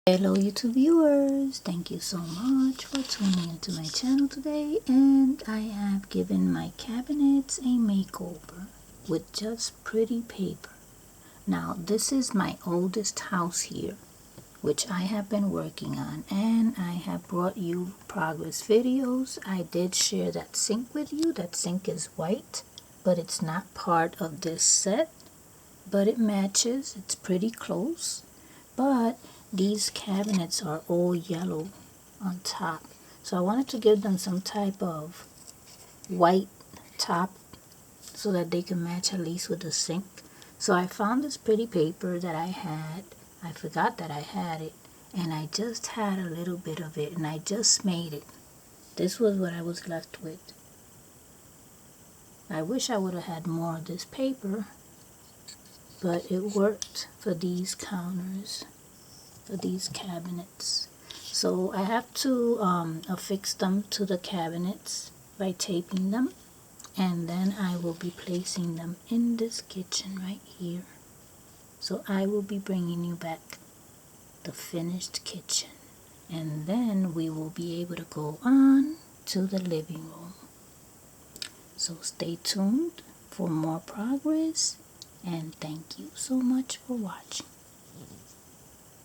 Hello YouTube viewers, thank you so much for tuning into my channel today, and I have given my cabinets a makeover with just pretty paper. Now this is my oldest house here, which I have been working on, and I have brought you progress videos. I did share that sink with you. That sink is white, but it's not part of this set, but it matches. It's pretty close, but these cabinets are all yellow on top, so I wanted to give them some type of white top so that they can match at least with the sink. So I found this pretty paper that I forgot that I had it, and I just had a little bit of it, and I just made it. This was what I was left with. I wish I would have had more of this paper, but it worked for these counters, for these cabinets. So I have to affix them to the cabinets by taping them, and then I will be placing them in this kitchen right here. So I will be bringing you back the finished kitchen, and then we will be able to go on to the living room. So stay tuned for more progress, and thank you so much for watching.